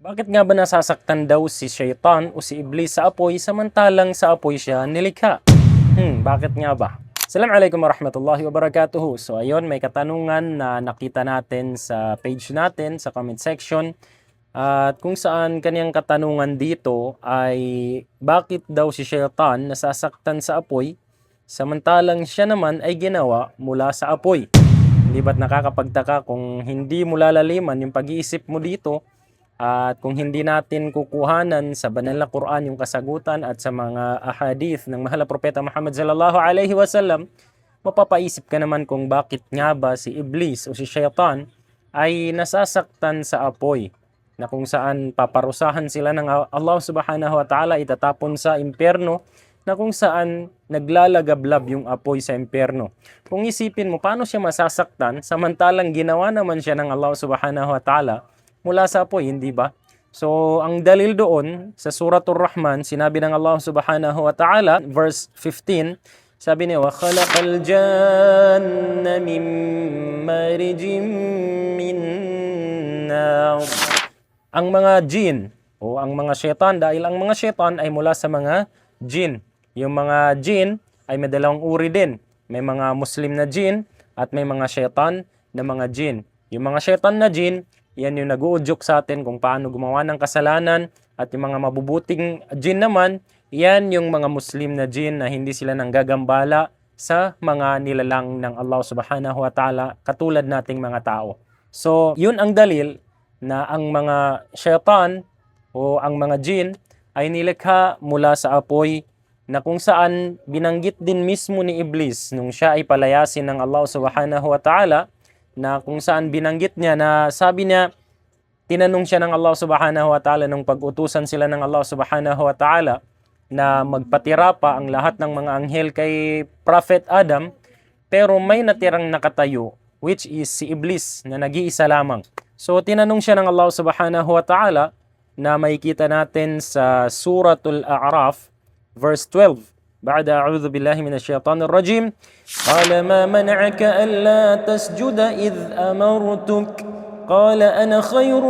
Bakit nga ba nasasaktan daw si Shaitan o si Iblis sa apoy samantalang sa apoy siya nilikha? Bakit nga ba? Assalamualaikum warahmatullahi wabarakatuh. So ayun, may katanungan na nakita natin sa page natin, sa comment section. At kung saan kaniyang katanungan dito ay bakit daw si Shaitan nasasaktan sa apoy samantalang siya naman ay ginawa mula sa apoy? Hindi ba't nakakapagtaka kung hindi mo lalaliman yung pag-iisip mo dito at kung hindi natin kukuhanan sa banal na Quran yung kasagutan at sa mga ahadith ng mahal na propeta Muhammad sallallahu alaihi wasallam, mapapaisip ka naman kung bakit nga ba si Iblis o si Shaitan ay nasasaktan sa apoy na kung saan paparusahan sila ng Allah subhanahu wa ta'ala, itatapon sa impyerno na kung saan naglalagablab yung apoy sa impyerno. Kung isipin mo, paano siya masasaktan samantalang ginawa naman siya ng Allah subhanahu wa ta'ala mula sa apoy, hindi ba? So, ang dalil doon sa Suratul Rahman, sinabi ng Allah Subhanahu wa Ta'ala, verse 15, sabi niya, وَخَلَقَ الْجَانَّ مِن مَّارِجٍ مِّن نَّارٍ. Ang mga jin o ang mga syaitan, dahil ang mga syaitan ay mula sa mga jin. Yung mga jin ay may dalawang uri din. May mga Muslim na jin at may mga syaitan na mga jin. Yung mga syaitan na jin, yan yung nag-uudyok sa atin kung paano gumawa ng kasalanan, at yung mga mabubuting jin naman, yan yung mga Muslim na jin na hindi sila nanggagambala sa mga nilalang ng Allah subhanahu wa ta'ala katulad nating mga tao. So, yun ang dalil na ang mga syaitan o ang mga jin ay nilikha mula sa apoy na kung saan binanggit din mismo ni Iblis nung siya ay palayasin ng Allah subhanahu wa ta'ala, na kung saan binanggit niya na sabi niya, tinanong siya ng Allah subhanahu wa ta'ala nung pag-utusan sila ng Allah subhanahu wa ta'ala na magpatira pa ang lahat ng mga anghel kay Prophet Adam, pero may natirang nakatayo, which is si Iblis na nag-iisa lamang. So tinanong siya ng Allah subhanahu wa ta'ala na makikita natin sa Suratul A'raf, verse 12. بعد أعوذ بالله من الشيطان الرجيم قال ما منعك ألا تسجد إذ أمرتك قال أنا خير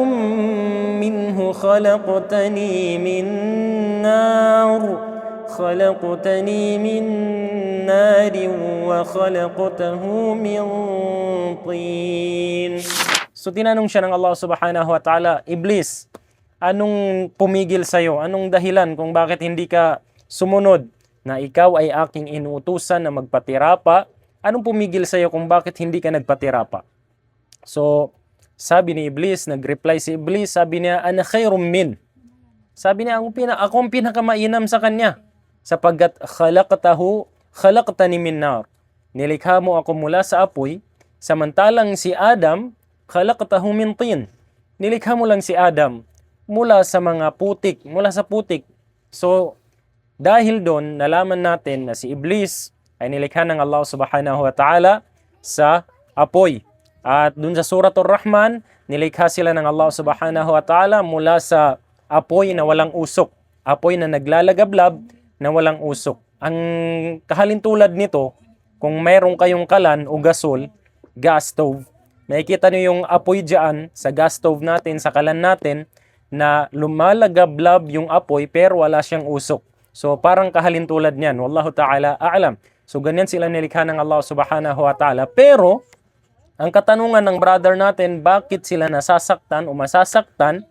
منه خلقتني من نار وخلقته من طين. So tinanong siya ng Allah subhanahu wa ta'ala, Iblis, anong pumigil sa'yo? Anong dahilan kung bakit hindi ka sumunod na ikaw ay aking inuutusan na magpatira pa? Anong pumigil sa'yo kung bakit hindi ka nagpatira pa? So, sabi ni Iblis, nag-reply si Iblis, sabi niya, ana khairum min. Sabi niya, ako ang pinakamainam sa kanya, sapagkat khalaqtani min nar. Nilikha mo ako mula sa apoy, samantalang si Adam, khalaqtahu min tin. Nilikha mo lang si Adam mula sa mga putik, mula sa putik. So, dahil doon, nalaman natin na si Iblis ay nilikha ng Allah subhanahu wa ta'ala sa apoy. At doon sa Suratul Rahman, nilikha sila ng Allah subhanahu wa ta'ala mula sa apoy na walang usok. Apoy na naglalagablab na walang usok. Ang kahalintulad nito, kung mayroon kayong kalan o gasol, gas stove, makikita niyo yung apoy dyan sa gas stove natin, sa kalan natin, na lumalagablab yung apoy pero wala siyang usok. So parang kahalintulad niyan. Wallahu ta'ala a'lam. So ganyan sila nilikha ng Allah subhanahu wa ta'ala. Pero ang katanungan ng brother natin, bakit sila nasasaktan o masasaktan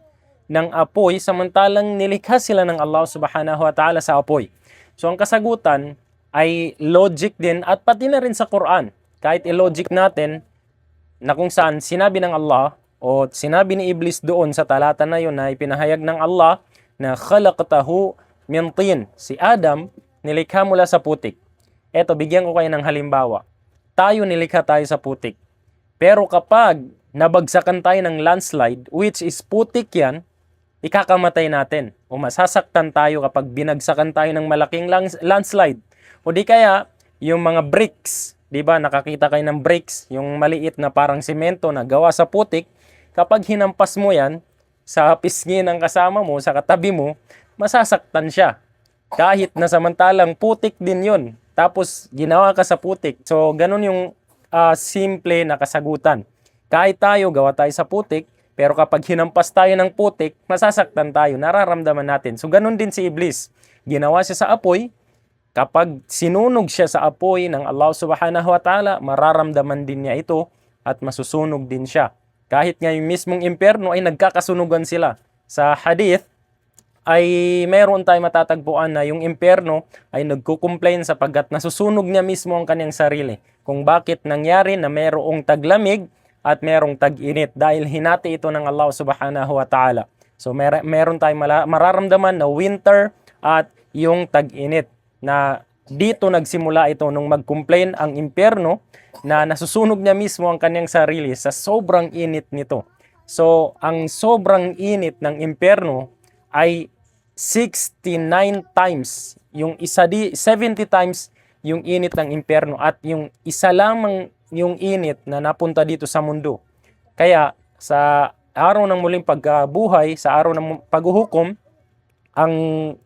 ng apoy samantalang nilikha sila ng Allah subhanahu wa ta'ala sa apoy? So ang kasagutan ay logic din, at pati na rin sa Quran. Kahit i-logic natin na kung saan sinabi ng Allah o sinabi ni Iblis doon sa talata na yun na ipinahayag ng Allah na khalaqtahu min tin. Si Adam, nilikha mula sa putik. Eto, bigyan ko kayo ng halimbawa. Tayo, nilikha tayo sa putik. Pero kapag nabagsakan tayo ng landslide, which is putik yan, ikakamatay natin. O masasaktan tayo kapag binagsakan tayo ng malaking landslide. O di kaya, yung mga bricks, di ba, nakakita kayo ng bricks, yung maliit na parang simento na gawa sa putik, kapag hinampas mo yan sa pisngi ng kasama mo, sa katabi mo, masasaktan siya. Kahit na samantalang putik din yun. Tapos ginawa ka sa putik. So ganun yung simple na kasagutan. Kahit tayo, gawa tayo sa putik, Pero kapag hinampas tayo ng putik, masasaktan tayo, nararamdaman natin. So ganun din si Iblis. Ginawa siya sa apoy, kapag sinunog siya sa apoy ng Allah subhanahu wa ta'ala, mararamdaman din niya ito at masusunog din siya. Kahit nga yung mismong impyerno ay nagkakasunugan sila. Sa hadith ay meron tayong matatagpuan na yung impyerno ay nagko-complain sapagkat nasusunog niya mismo ang kanyang sarili. Kung bakit nangyari na merong taglamig at merong tag-init dahil hinati ito ng Allah subhanahu wa ta'ala. So meron tayong mararamdaman na winter at yung tag-init, na dito nagsimula ito nung mag-complain ang impyerno na nasusunog niya mismo ang kanyang sarili sa sobrang init nito. So ang sobrang init ng impyerno ay 69 times, yung 70 times yung init ng impyerno, at yung isa lamang yung init na napunta dito sa mundo. Kaya sa araw ng muling pagbuhay, sa araw ng paghuhukom, ang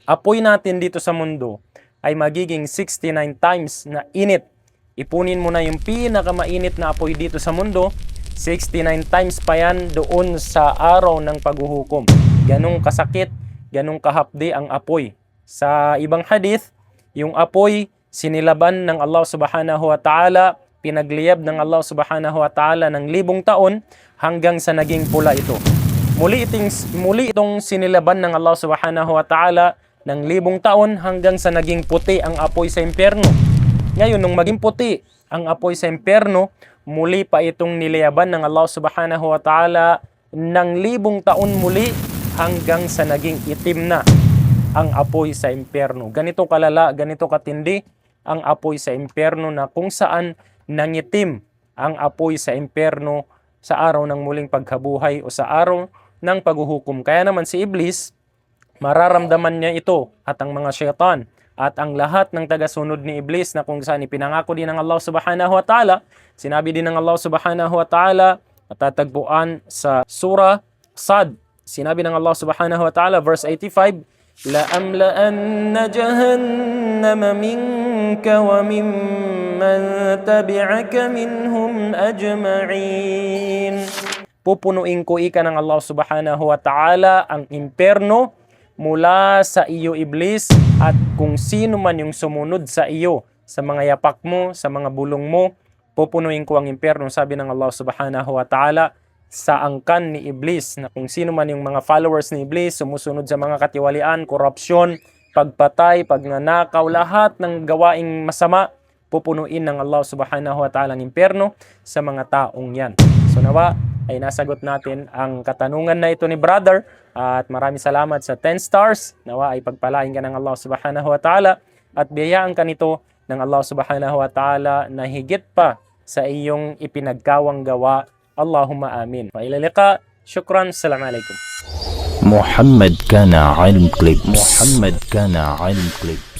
apoy natin dito sa mundo ay magiging 69 times na init. Ipunin mo na yung pinakamainit na apoy dito sa mundo, 69 times pa yan doon sa araw ng paghuhukom. Ganong kasakit, ganong kahapdi ang apoy. Sa ibang hadith, yung apoy sinilaban ng Allah subhanahu wa ta'ala, pinagliyab ng Allah subhanahu wa ta'ala ng 1,000 taon hanggang sa naging pula ito. Muli itong sinilaban ng Allah subhanahu wa ta'ala ng 1,000 taon hanggang sa naging puti ang apoy sa impyerno. Ngayon, nung maging puti ang apoy sa impyerno, muli pa itong niliyaban ng Allah subhanahu wa ta'ala ng 1,000 taon muli hanggang sa naging itim na ang apoy sa impyerno. Ganito kalala, ganito katindi ang apoy sa impyerno, na kung saan nangitim ang apoy sa impyerno sa araw ng muling pagkabuhay o sa araw ng paghuhukom. Kaya naman si Iblis, mararamdaman niya ito, at ang mga syaitan at ang lahat ng tagasunod ni Iblis, na kung saan ipinangako din ng Allah subhanahu wa ta'ala, sinabi din ng Allah subhanahu wa ta'ala, matatagpuan sa surah Sad, sinabi ng Allah subhanahu wa ta'ala, verse 85, لَأَمْلَأَنَّ جَهَنَّمَ مِنْكَ وَمِمَّنْ تَبِعَكَ مِنْهُمْ أَجْمَعِينَ. Pupunuin ko ika ng Allah subhanahu wa ta'ala ang impyerno mula sa iyo, Iblis, at kung sino man yung sumunod sa iyo, sa mga yapak mo, sa mga bulong mo, pupunuin ko ang impyerno, sabi ng Allah subhanahu wa ta'ala sa angkan ni Iblis, na kung sino man yung mga followers ni Iblis, sumusunod sa mga katiwalian, korupsyon, pagpatay, pagnanakaw, lahat ng gawaing masama, pupunuin ng Allah subhanahu wa ta'ala ang impyerno sa mga taong yan. So nawa ay nasagot natin ang katanungan na ito ni brother, at maraming salamat sa 10 stars. Nawa ay pagpalain ka ng Allah subhanahu wa ta'ala at biyayaan ka nito ng Allah subhanahu wa ta'ala na higit pa sa iyong ipinagkawang gawa. Allahumma amin. Wa ila liqa. Shukran. Assalamualaikum. محمد كان علم كليبس. محمد كان علم كليبس.